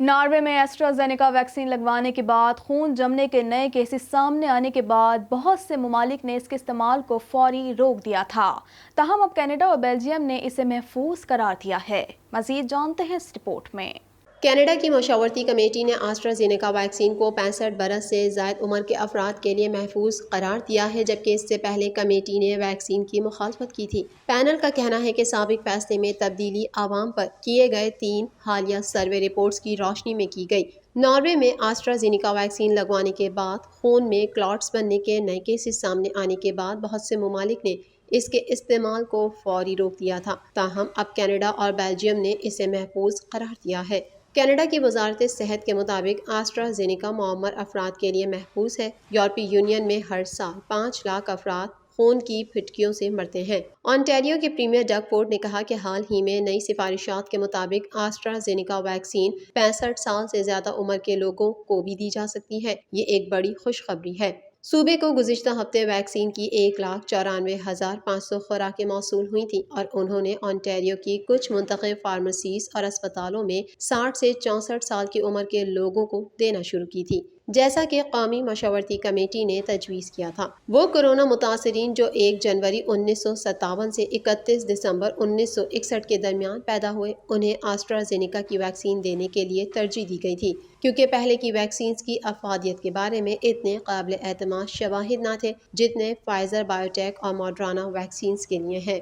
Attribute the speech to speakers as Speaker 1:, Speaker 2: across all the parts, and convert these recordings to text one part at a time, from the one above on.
Speaker 1: Norway میں AstraZeneca vaccine لگوانے کے بعد خون جمنے کے نئے کیسز سامنے آنے کے بعد بہت سے ممالک نے اس کے استعمال کو فوری روک دیا تھا، تاہم اب کینیڈا اور بیلجیم نے اسے محفوظ قرار دیا ہے۔ مزید جانتے ہیں اس رپورٹ میں۔
Speaker 2: کینیڈا کی مشاورتی کمیٹی نے آسٹرازینیکا ویکسین کو 65 برس سے زائد عمر کے افراد کے لیے محفوظ قرار دیا ہے، جبکہ اس سے پہلے کمیٹی نے ویکسین کی مخالفت کی تھی۔ پینل کا کہنا ہے کہ سابق فیصلے میں تبدیلی عوام پر کیے گئے 3 حالیہ سروے رپورٹس کی روشنی میں کی گئی۔ ناروے میں آسٹرازینیکا ویکسین لگوانے کے بعد خون میں کلاٹس بننے کے نئے کیسز سامنے آنے کے بعد بہت سے ممالک نے اس کے استعمال کو فوری روک دیا تھا، تاہم اب کینیڈا اور بیلجیم نے اسے محفوظ قرار دیا ہے۔ کینیڈا کی وزارت صحت کے مطابق آسٹرازینیکا معمر افراد کے لیے محفوظ ہے۔ یورپی یونین میں ہر سال 5 لاکھ افراد خون کی پھٹکیوں سے مرتے ہیں۔ آنٹیریو کے پریمیئر ڈگ فورڈ نے کہا کہ حال ہی میں نئی سفارشات کے مطابق آسٹرازینیکا ویکسین 65 سال سے زیادہ عمر کے لوگوں کو بھی دی جا سکتی ہے۔ یہ ایک بڑی خوشخبری ہے۔ صوبے کو گزشتہ ہفتے ویکسین کی 1,94,500 خوراکیں موصول ہوئی تھیں اور انہوں نے آنٹیریو کی کچھ منتخب فارمیسیز اور اسپتالوں میں 60 سے 64 سال کی عمر کے لوگوں کو دینا شروع کی تھی، جیسا کہ قومی مشاورتی کمیٹی نے تجویز کیا تھا۔ وہ کورونا متاثرین جو 1 جنوری 1957 سے 31 دسمبر 1961 کے درمیان پیدا ہوئے، انہیں آسٹرازینیکا کی ویکسین دینے کے لیے ترجیح دی گئی تھی، کیونکہ پہلے کی ویکسینز کی افادیت کے بارے میں اتنے قابل اعتماد شواہد نہ تھے جتنے فائزر بائیوٹیک اور موڈرانا ویکسینز کے لیے ہیں۔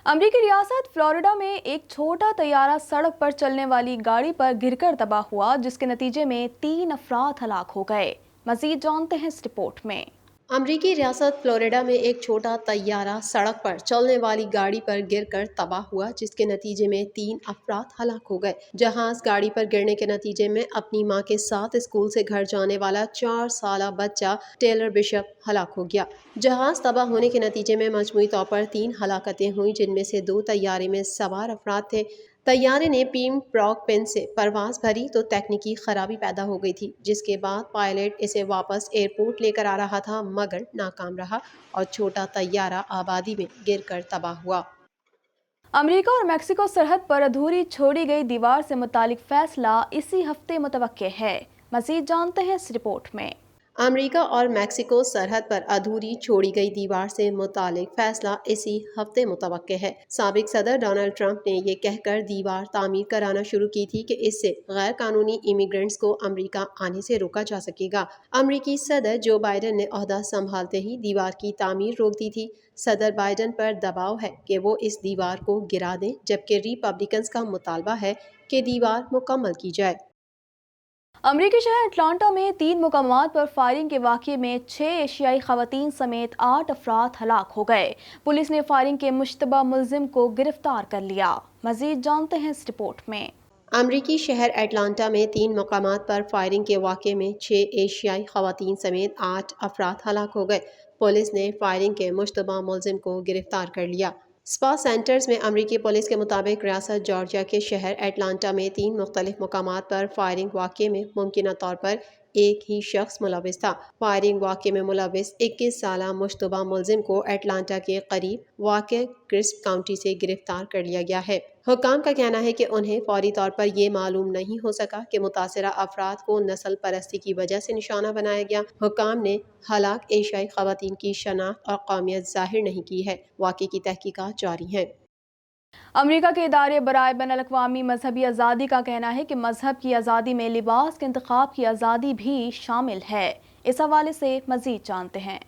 Speaker 1: امریکی ریاست فلوریڈا میں ایک چھوٹا طیارہ سڑک پر چلنے والی گاڑی پر گر کر تباہ ہوا، جس کے نتیجے میں 3 افراد ہلاک ہو گئے۔ مزید جانتے ہیں اس رپورٹ میں۔
Speaker 2: امریکی ریاست فلوریڈا میں ایک چھوٹا طیارہ سڑک پر چلنے والی گاڑی پر گر کر تباہ ہوا، جس کے نتیجے میں 3 افراد ہلاک ہو گئے۔ جہاز گاڑی پر گرنے کے نتیجے میں اپنی ماں کے ساتھ اسکول سے گھر جانے والا 4 سالہ بچہ ٹیلر بشپ ہلاک ہو گیا۔ جہاز تباہ ہونے کے نتیجے میں مجموعی طور پر 3 ہلاکتیں ہوئیں، جن میں سے 2 طیارے میں سوار افراد تھے۔ طیارے نے پیم پراگ پن سے پرواز بھری تو تکنیکی خرابی پیدا ہو گئی تھی، جس کے بعد پائلٹ اسے واپس ایئرپورٹ لے کر آ رہا تھا مگر ناکام رہا اور چھوٹا طیارہ آبادی میں گر کر تباہ ہوا۔
Speaker 1: امریکہ اور میکسیکو سرحد پر ادھوری چھوڑی گئی دیوار سے متعلق فیصلہ اسی ہفتے متوقع ہے۔ مزید جانتے ہیں اس رپورٹ میں۔
Speaker 2: امریکہ اور میکسیکو سرحد پر ادھوری چھوڑی گئی دیوار سے متعلق فیصلہ اسی ہفتے متوقع ہے۔ سابق صدر ڈونلڈ ٹرمپ نے یہ کہہ کر دیوار تعمیر کرانا شروع کی تھی کہ اس سے غیر قانونی امیگرنٹس کو امریکہ آنے سے روکا جا سکے گا۔ امریکی صدر جو بائیڈن نے عہدہ سنبھالتے ہی دیوار کی تعمیر روک دی تھی۔ صدر بائیڈن پر دباؤ ہے کہ وہ اس دیوار کو گرا دیں، جبکہ ریپبلکنز کا مطالبہ ہے کہ دیوار مکمل کی جائے۔
Speaker 1: امریکی شہر اٹلانٹا میں 3 مقامات پر فائرنگ کے واقعے میں 6 ایشیائی خواتین سمیت 8 افراد ہلاک ہو گئے۔ پولیس نے فائرنگ کے مشتبہ ملزم کو گرفتار کر لیا۔ مزید جانتے ہیں اس رپورٹ میں۔
Speaker 2: امریکی شہر اٹلانٹا میں 3 مقامات پر فائرنگ کے واقعے میں 6 ایشیائی خواتین سمیت 8 افراد ہلاک ہو گئے۔ پولیس نے فائرنگ کے مشتبہ ملزم کو گرفتار کر لیا۔ اسپا سینٹرز میں امریکی پولیس کے مطابق ریاست جارجیا کے شہر اٹلانٹا میں 3 مختلف مقامات پر فائرنگ واقعے میں ممکنہ طور پر ایک ہی شخص ملوث تھا۔ فائرنگ واقعے میں ملوث 21 سالہ مشتبہ ملزم کو اٹلانٹا کے قریب واقع کرسپ کاؤنٹی سے گرفتار کر لیا گیا ہے۔ حکام کا کہنا ہے کہ انہیں فوری طور پر یہ معلوم نہیں ہو سکا کہ متاثرہ افراد کو نسل پرستی کی وجہ سے نشانہ بنایا گیا۔ حکام نے ہلاک ایشیائی خواتین کی شناخت اور قومیت ظاہر نہیں کی ہے۔ واقعے کی تحقیقات جاری ہیں۔
Speaker 1: امریکہ کے ادارے برائے بین الاقوامی مذہبی آزادی کا کہنا ہے کہ مذہب کی آزادی میں لباس کے انتخاب کی آزادی بھی شامل ہے۔ اس حوالے سے مزید جانتے ہیں۔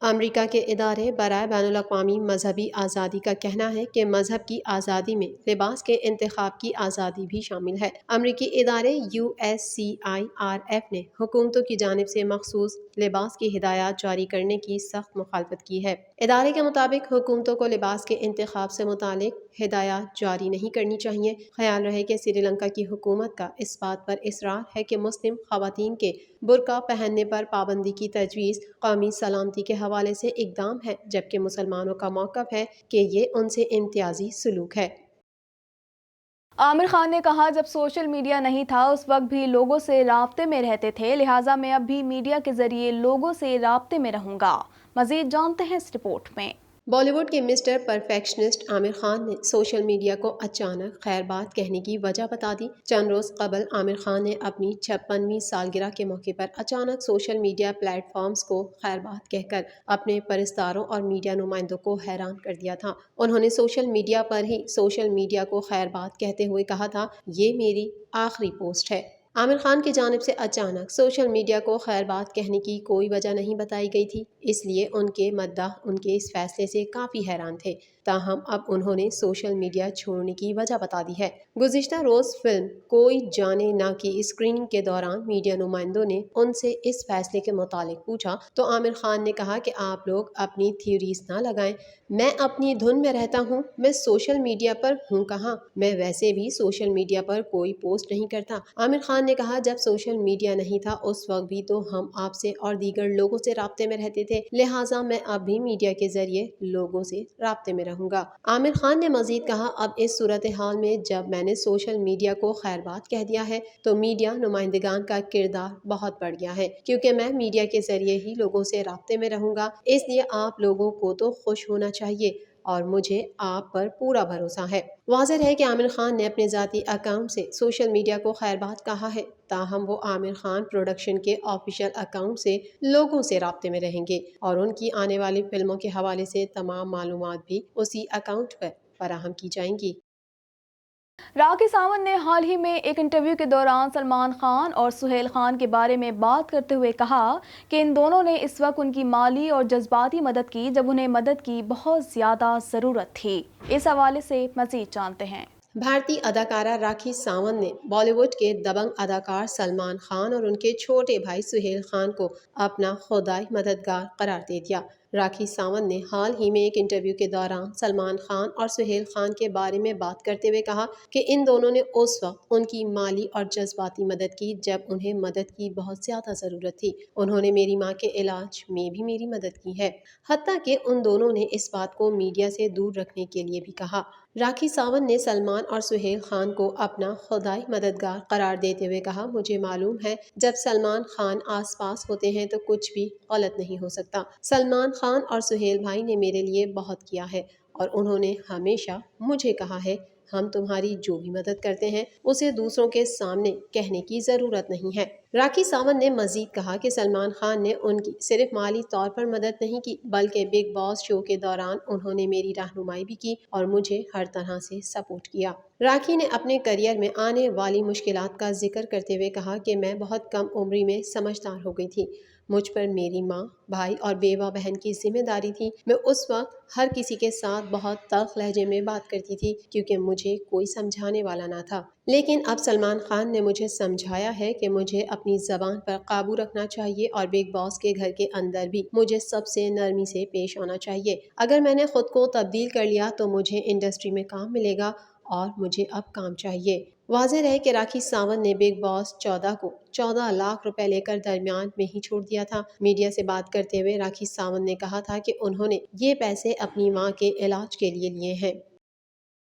Speaker 2: امریکہ کے ادارے برائے بین الاقوامی مذہبی آزادی کا کہنا ہے کہ مذہب کی آزادی میں لباس کے انتخاب کی آزادی بھی شامل ہے۔ امریکی ادارے USCIRF نے حکومتوں کی جانب سے مخصوص لباس کی ہدایات جاری کرنے کی سخت مخالفت کی ہے۔ ادارے کے مطابق حکومتوں کو لباس کے انتخاب سے متعلق ہدایات جاری نہیں کرنی چاہیے۔ خیال رہے کہ سری لنکا کی حکومت کا اس بات پر اصرار ہے کہ مسلم خواتین کے برقع پہننے پر پابندی کی تجویز قومی سلامتی کے حوالے سے اقدام ہے، جبکہ مسلمانوں کا موقف ہے کہ یہ ان سے امتیازی سلوک ہے۔
Speaker 1: عامر خان نے کہا، جب سوشل میڈیا نہیں تھا اس وقت بھی لوگوں سے رابطے میں رہتے تھے، لہٰذا میں اب بھی میڈیا کے ذریعے لوگوں سے رابطے میں رہوں گا۔ مزید جانتے ہیں اس رپورٹ میں۔
Speaker 2: بالی ووڈ کے مسٹر پرفیکشنسٹ عامر خان نے سوشل میڈیا کو اچانک خیر بات کہنے کی وجہ بتا دی۔ چند روز قبل عامر خان نے اپنی 56ویں سالگرہ کے موقع پر اچانک سوشل میڈیا پلیٹ فارمز کو خیر بات کہہ کر اپنے پرستاروں اور میڈیا نمائندوں کو حیران کر دیا تھا۔ انہوں نے سوشل میڈیا پر ہی سوشل میڈیا کو خیر بات کہتے ہوئے کہا تھا، یہ میری آخری پوسٹ ہے۔ عامر خان کی جانب سے اچانک سوشل میڈیا کو خیر بات کہنے کی کوئی وجہ نہیں بتائی گئی تھی، اس لیے ان کے مداح ان کے اس فیصلے سے کافی حیران تھے۔ تاہم اب انہوں نے سوشل میڈیا چھوڑنے کی وجہ بتا دی ہے۔ گزشتہ روز فلم کوئی جانے نہ کی اسکریننگ کے دوران میڈیا نمائندوں نے ان سے اس فیصلے کے متعلق پوچھا تو عامر خان نے کہا کہ آپ لوگ اپنی تھیوریز نہ لگائیں، میں اپنی دھن میں رہتا ہوں، میں سوشل میڈیا پر ہوں کہاں، میں ویسے بھی سوشل میڈیا پر کوئی پوسٹ نہیں کرتا۔ عامر خان نے کہا، جب سوشل میڈیا نہیں تھا اس وقت بھی تو ہم آپ سے اور دیگر لوگوں سے رابطے میں رہتے تھے، لہٰذا میں اب بھی میڈیا کے ذریعے لوگوں سے رابطے میں رہوں گا۔ عامر خان نے مزید کہا، اب اس صورتحال میں جب میں نے سوشل میڈیا کو خیر بات کہہ دیا ہے تو میڈیا نمائندگان کا کردار بہت بڑھ گیا ہے، کیونکہ میں میڈیا کے ذریعے ہی لوگوں سے رابطے میں رہوں گا، اس لیے آپ لوگوں کو تو خوش ہونا چاہیے اور مجھے آپ پر پورا بھروسہ ہے۔ واضح ہے کہ عامر خان نے اپنے ذاتی اکاؤنٹ سے سوشل میڈیا کو خیر بات کہا ہے، تاہم وہ عامر خان پروڈکشن کے آفیشیل اکاؤنٹ سے لوگوں سے رابطے میں رہیں گے اور ان کی آنے والی فلموں کے حوالے سے تمام معلومات بھی اسی اکاؤنٹ پر فراہم کی جائیں گی۔
Speaker 1: راکھی ساونت نے حال ہی میں ایک انٹرویو کے دوران سلمان خان اور سہیل خان کے بارے میں بات کرتے ہوئے کہا کہ ان دونوں نے اس وقت ان کی مالی اور جذباتی مدد کی جب انہیں مدد کی بہت زیادہ ضرورت تھی۔ اس حوالے سے مزید جانتے ہیں۔
Speaker 2: بھارتی اداکارہ راکھی ساونت نے بالی ووڈ کے دبنگ اداکار سلمان خان اور ان کے چھوٹے بھائی سہیل خان کو اپنا خدائی مددگار قرار دے دیا۔ راکھی ساونت نے حال ہی میں ایک انٹرویو کے دوران سلمان خان اور سہیل خان کے بارے میں بات کرتے ہوئے کہا کہ ان دونوں نے اس وقت ان کی مالی اور جذباتی مدد کی جب انہیں مدد کی بہت زیادہ ضرورت تھی۔ انہوں نے میری ماں کے علاج میں بھی میری مدد کی ہے، حتیٰ کہ ان دونوں نے اس بات کو میڈیا سے دور رکھنے کے لیے بھی کہا۔ راکھی ساونت نے سلمان اور سہیل خان کو اپنا خدائی مددگار قرار دیتے ہوئے کہا، مجھے معلوم ہے جب سلمان خان آس پاس ہوتے ہیں تو کچھ بھی غلط نہیں ہو سکتا۔ سلمان خان اور سہیل بھائی نے میرے لیے بہت کیا ہے اور انہوں نے ہمیشہ مجھے کہا ہے، ہم تمہاری جو بھی مدد کرتے ہیں اسے دوسروں کے سامنے کہنے کی ضرورت نہیں ہے۔ راکھی ساونت نے مزید کہا کہ سلمان خان نے ان کی صرف مالی طور پر مدد نہیں کی بلکہ بگ باس شو کے دوران انہوں نے میری رہنمائی بھی کی اور مجھے ہر طرح سے سپورٹ کیا۔ راکھی نے اپنے کیریئر میں آنے والی مشکلات کا ذکر کرتے ہوئے کہا کہ میں بہت کم عمری میں سمجھدار ہو گئی تھی، مجھ پر میری ماں، بھائی اور بیوہ بہن کی ذمہ داری تھی۔ میں اس وقت ہر کسی کے ساتھ بہت تلخ لہجے میں بات کرتی تھی کیونکہ مجھے کوئی سمجھانے والا نہ تھا، لیکن اب سلمان خان نے مجھے سمجھایا ہے کہ مجھے اپنی زبان پر قابو رکھنا چاہیے اور بگ باس کے گھر کے اندر بھی مجھے سب سے نرمی سے پیش آنا چاہیے۔ اگر میں نے خود کو تبدیل کر لیا تو مجھے انڈسٹری میں کام ملے گا اور مجھے اب کام چاہیے۔ واضح رہے کہ راکھی ساونت نے بگ باس 14 کو 14 لاکھ روپے لے کر درمیان میں ہی چھوڑ دیا تھا۔ میڈیا سے بات کرتے ہوئے راکھی ساونت نے کہا تھا کہ انہوں نے یہ پیسے اپنی ماں کے علاج کے لیے ہیں۔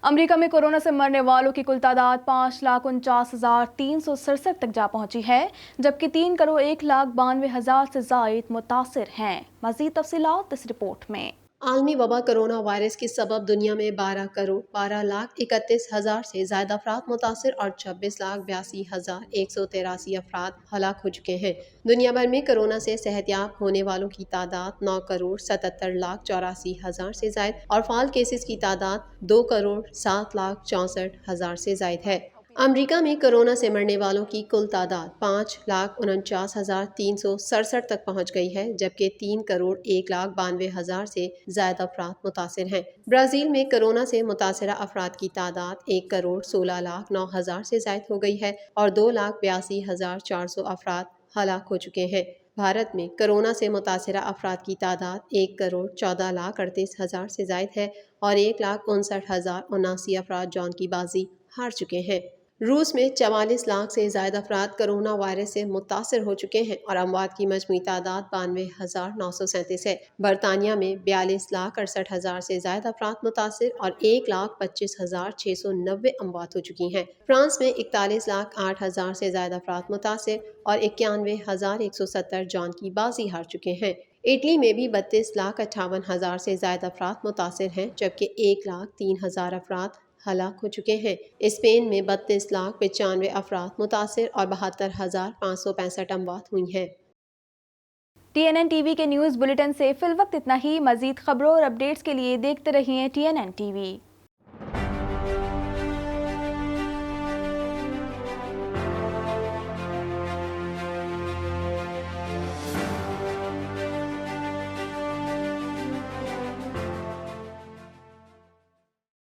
Speaker 1: امریکہ میں کورونا سے مرنے والوں کی کل تعداد 5,49,367 تک جا پہنچی ہے، جبکہ 3,01,92,000 سے زائد متاثر ہیں۔ مزید تفصیلات اس رپورٹ میں۔
Speaker 2: عالمی وبا کرونا وائرس کے سبب دنیا میں 12,12,31,000 سے زائد افراد متاثر اور 26,82,183 افراد ہلاک ہو چکے ہیں۔ دنیا بھر میں کرونا سے صحت یاب ہونے والوں کی تعداد 9,77,84,000 سے زائد اور فعال کیسز کی تعداد 2,07,64,000 سے زائد ہے۔ امریکہ میں کرونا سے مرنے والوں کی کل تعداد 5,49,367 تک پہنچ گئی ہے، جبکہ 3,01,92,000 سے زائد افراد متاثر ہیں۔ برازیل میں کرونا سے متاثرہ افراد کی تعداد 1,16,09,000 سے زائد ہو گئی ہے اور 2,82,400 افراد ہلاک ہو چکے ہیں۔ بھارت میں کرونا سے متاثرہ افراد کی تعداد 1,14,38,000 سے زائد ہے اور 1,59,079 افراد جان کی بازی ہار چکے ہیں۔ روس میں 44 لاکھ سے زائد افراد کرونا وائرس سے متاثر ہو چکے ہیں اور اموات کی مجموعی تعداد 92,937 ہے۔ برطانیہ میں 42,68,000 سے زائد افراد متاثر اور 1,25,690 اموات ہو چکی ہیں۔ فرانس میں 41,08,000 سے زائد افراد متاثر اور 91,170 جان کی بازی ہار چکے ہیں۔ اٹلی میں بھی 32,58,000 سے زائد افراد متاثر ہیں، جبکہ 1,03,000 افراد ہلاک ہو چکے ہیں۔ اسپین میں 32,95,000 افراد متاثر اور 72,565 اموات ہوئی ہیں۔
Speaker 1: TNN ٹی وی کے نیوز بلیٹن سے فی الوقت اتنا ہی۔ مزید خبروں اور اپڈیٹس کے لیے دیکھتے رہیے TNN ٹی وی۔